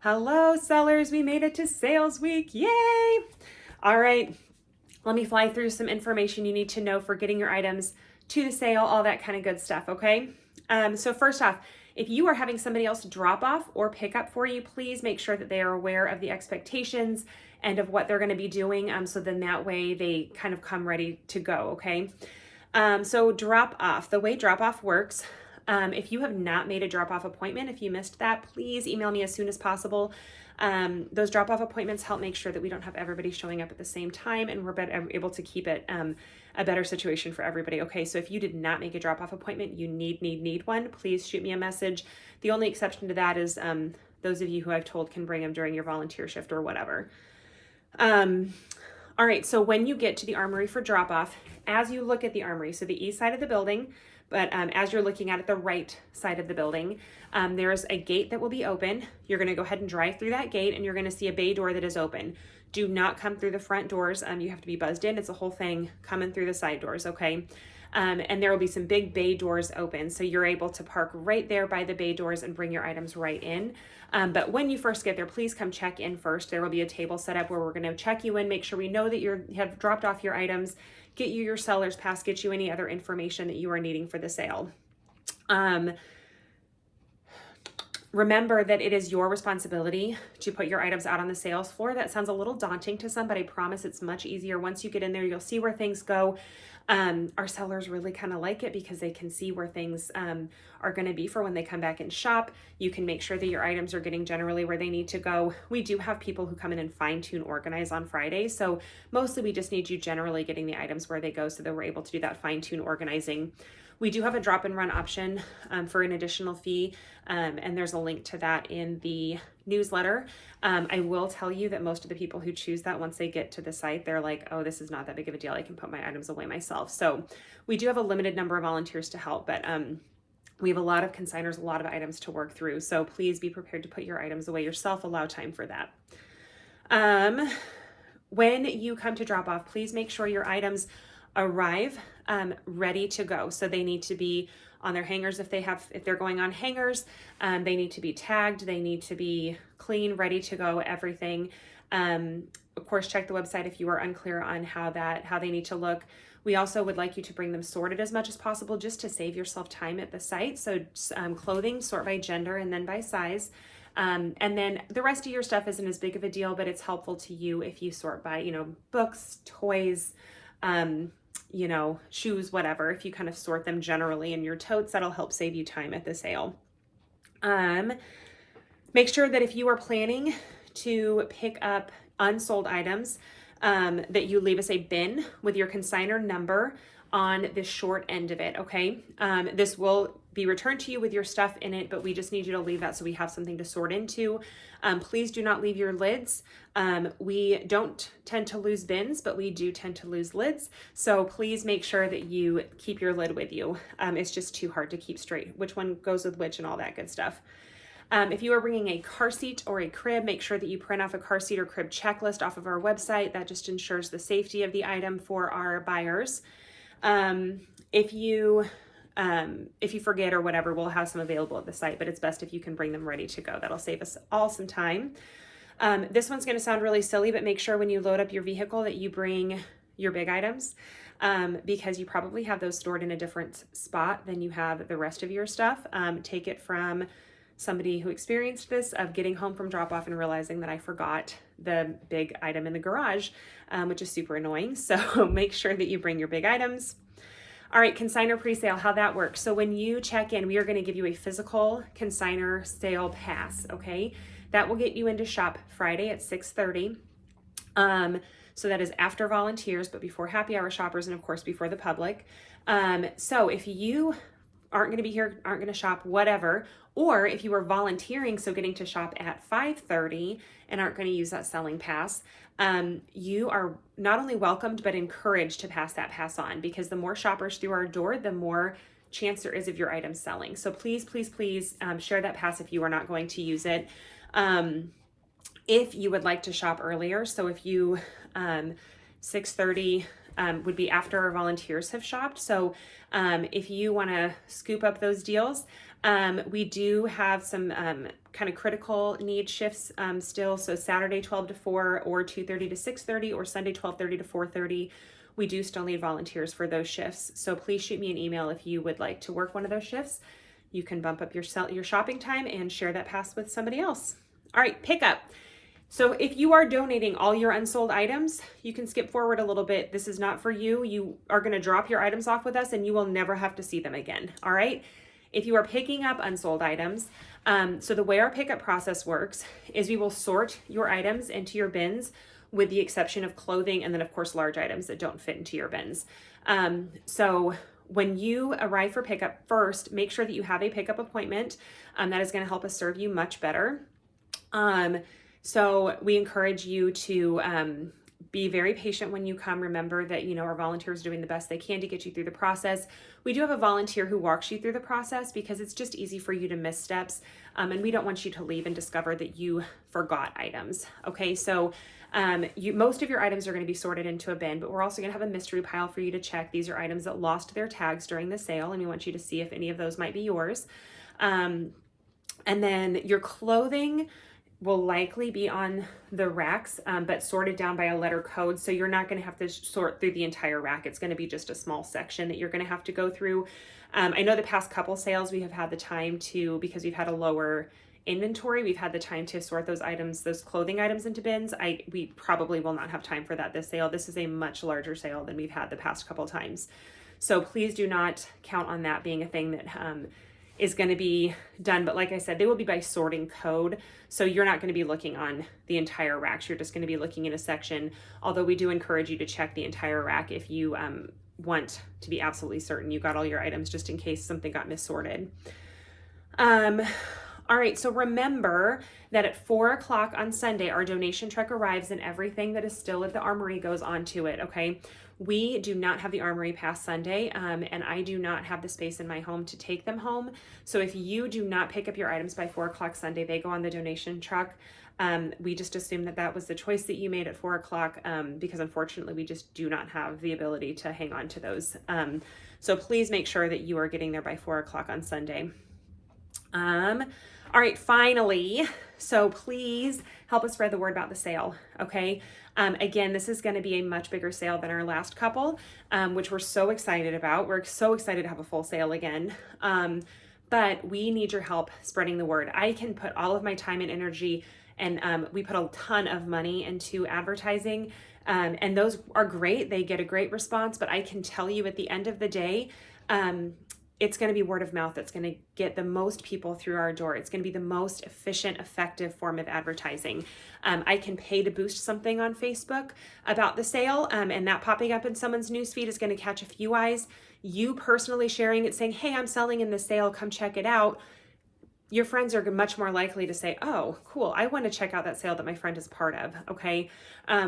Hello, sellers. We made it to sales week. Yay! All right. Let me fly through some information you need to know for getting your items to the sale, all that kind of good stuff, okay? So first off, if you are having somebody else drop off or pick up for you, please make sure that they are aware of the expectations and of what they're going to be doing. So then that way they kind of come ready to go, okay? So drop off, the way drop off works, if you have not made a drop-off appointment, if you missed that, please email me as soon as possible. Those drop-off appointments help make sure that we don't have everybody showing up at the same time, and we're able to keep it a better situation for everybody. Okay, so if you did not make a drop-off appointment, you need one, please shoot me a message. The only exception to that is those of you who I've told can bring them during your volunteer shift or whatever. All right, so when you get to the armory for drop-off, as you look at the armory, so the east side of the building, but as you're looking at it, the right side of the building, there's a gate that will be open. You're going to go ahead and drive through that gate, and you're going to see a bay door that is open. Do not come through the front doors. You have to be buzzed in. It's a whole thing coming through the side doors, okay? And there will be some big bay doors open, so you're able to park right there by the bay doors and bring your items right in. But when you first get there, please come check in first. There will be a table set up where we're going to check you in, make sure we know that you have dropped off your items, get you your seller's pass, get you any other information that you are needing for the sale. Remember that it is your responsibility to put your items out on the sales floor. That sounds a little daunting to some, but I promise it's much easier. Once you get in there, you'll see where things go. Our sellers really kind of like it because they can see where things are going to be for when they come back and shop. You can make sure that your items are getting generally where they need to go. We do have people who come in and fine-tune organize on Fridays. So mostly we just need you generally getting the items where they go so that we're able to do that fine-tune organizing. We do have a drop and run option for an additional fee, and there's a link to that in the newsletter. I will tell you that most of the people who choose that, once they get to the site, they're like, oh, this is not that big of a deal. I can put my items away myself. So we do have a limited number of volunteers to help, but we have a lot of consigners, a lot of items to work through. So please be prepared to put your items away yourself. Allow time for that. When you come to drop off, please make sure your items arrive ready to go. So they need to be on their hangers if they're going on hangers. They need to be tagged. They need to be clean, ready to go, everything. Of course, check the website if you are unclear on how they need to look. We also would like you to bring them sorted as much as possible just to save yourself time at the site. So clothing, sort by gender and then by size. And then the rest of your stuff isn't as big of a deal, but it's helpful to you if you sort by, books, toys, shoes, whatever. If you kind of sort them generally in your totes, that'll help save you time at the sale. Make sure that if you are planning to pick up unsold items, that you leave us a bin with your consignor number on the short end of it, okay? This will be returned to you with your stuff in it, but we just need you to leave that so we have something to sort into. Please do not leave your lids. We don't tend to lose bins, but we do tend to lose lids. So please make sure that you keep your lid with you. It's just too hard to keep straight which one goes with which and all that good stuff. If you are bringing a car seat or a crib, make sure that you print off a car seat or crib checklist off of our website. That just ensures the safety of the item for our buyers. If you forget or whatever, we'll have some available at the site, but it's best if you can bring them ready to go. That'll save us all some time. This one's going to sound really silly, but make sure when you load up your vehicle that you bring your big items, because you probably have those stored in a different spot than you have the rest of your stuff. Take it from somebody who experienced this, of getting home from drop off and realizing that I forgot the big item in the garage, which is super annoying. So make sure that you bring your big items. All right, consignor pre-sale, how that works. So when you check in, we are going to give you a physical consignor sale pass, okay? That will get you into shop Friday at 6:30. So that is after volunteers, but before happy hour shoppers, and of course before the public. So if you aren't going to be here, aren't going to shop, whatever, or if you are volunteering, so getting to shop at 5:30 and aren't going to use that selling pass, you are not only welcomed, but encouraged to pass that pass on, because the more shoppers through our door, the more chance there is of your items selling. So please, please, please share that pass if you are not going to use it. If you would like to shop earlier, so if you 6:30 would be after our volunteers have shopped. So if you want to scoop up those deals, we do have some kind of critical need shifts still. So Saturday 12 to 4 or 2:30 to 6:30 or Sunday 12:30 to 4:30. We do still need volunteers for those shifts. So please shoot me an email if you would like to work one of those shifts. You can bump up your shopping time and share that pass with somebody else. All right, pickup. So if you are donating all your unsold items, you can skip forward a little bit. This is not for you. You are going to drop your items off with us and you will never have to see them again. All right. If you are picking up unsold items, so the way our pickup process works is we will sort your items into your bins with the exception of clothing and then of course large items that don't fit into your bins. So when you arrive for pickup, first, make sure that you have a pickup appointment. That is going to help us serve you much better. So we encourage you to be very patient when you come. Remember that, our volunteers are doing the best they can to get you through the process. We do have a volunteer who walks you through the process because it's just easy for you to miss steps. And we don't want you to leave and discover that you forgot items. Okay, so most of your items are going to be sorted into a bin, but we're also going to have a mystery pile for you to check. These are items that lost their tags during the sale, and we want you to see if any of those might be yours. And then your clothing will likely be on the racks, but sorted down by a letter code. So you're not going to have to sort through the entire rack. It's going to be just a small section that you're going to have to go through. I know the past couple sales we have had the time to, because we've had a lower inventory, we've had the time to sort those items, those clothing items into bins. We probably will not have time for that this sale. This is a much larger sale than we've had the past couple times. So please do not count on that being a thing that is going to be done. But like I said, they will be by sorting code. So you're not going to be looking on the entire racks. You're just going to be looking in a section. Although we do encourage you to check the entire rack if you want to be absolutely certain you got all your items, just in case something got missorted. All right, so remember that at 4 o'clock on Sunday, our donation truck arrives and everything that is still at the armory goes onto it, okay? We do not have the armory past Sunday, and I do not have the space in my home to take them home. So if you do not pick up your items by 4 o'clock Sunday, they go on the donation truck. We just assume that was the choice that you made at 4 o'clock because unfortunately we just do not have the ability to hang on to those. So please make sure that you are getting there by 4 o'clock on Sunday. All right, finally, so please help us spread the word about the sale, okay? Again, this is going to be a much bigger sale than our last couple, which we're so excited about. We're so excited to have a full sale again, but we need your help spreading the word. I can put all of my time and energy, and we put a ton of money into advertising, and those are great. They get a great response, but I can tell you at the end of the day, it's going to be word of mouth that's going to get the most people through our door. It's going to be the most efficient, effective form of advertising. I can pay to boost something on Facebook about the sale, and that popping up in someone's newsfeed is going to catch a few eyes. You personally sharing it, saying, hey, I'm selling in this sale, come check it out. Your friends are much more likely to say, oh, cool, I want to check out that sale that my friend is part of, okay?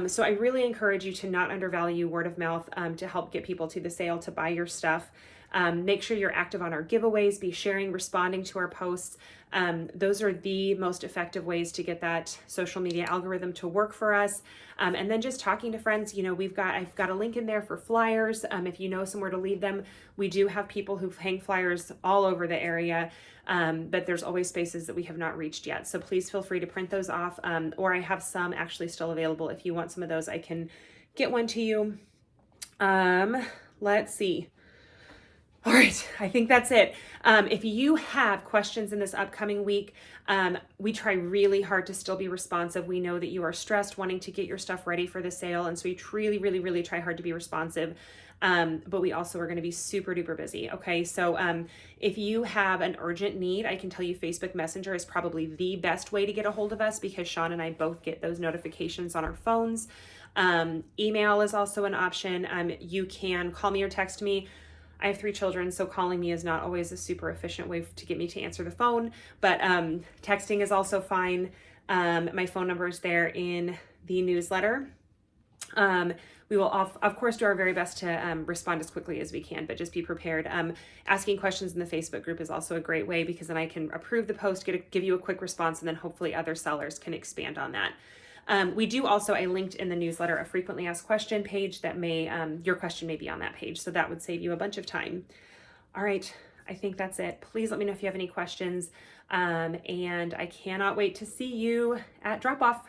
So I really encourage you to not undervalue word of mouth to help get people to the sale to buy your stuff. Make sure you're active on our giveaways, be sharing, responding to our posts. Those are the most effective ways to get that social media algorithm to work for us. And then just talking to friends, I've got a link in there for flyers. If you know somewhere to leave them, we do have people who hang flyers all over the area, but there's always spaces that we have not reached yet. So please feel free to print those off, or I have some actually still available. If you want some of those, I can get one to you. Let's see. All right, I think that's it. If you have questions in this upcoming week, we try really hard to still be responsive. We know that you are stressed wanting to get your stuff ready for the sale, and so we really, really, really try hard to be responsive. But we also are going to be super duper busy. Okay, so if you have an urgent need, I can tell you Facebook Messenger is probably the best way to get a hold of us because Sean and I both get those notifications on our phones. Email is also an option. You can call me or text me. I have 3 children, so calling me is not always a super efficient way to get me to answer the phone, but texting is also fine. My phone number is there in the newsletter. We will, of course, do our very best to respond as quickly as we can, but just be prepared. Asking questions in the Facebook group is also a great way because then I can approve the post, give you a quick response, and then hopefully other sellers can expand on that. We do also, I linked in the newsletter a frequently asked question page that may, your question may be on that page. So that would save you a bunch of time. All right, I think that's it. Please let me know if you have any questions. And I cannot wait to see you at drop off.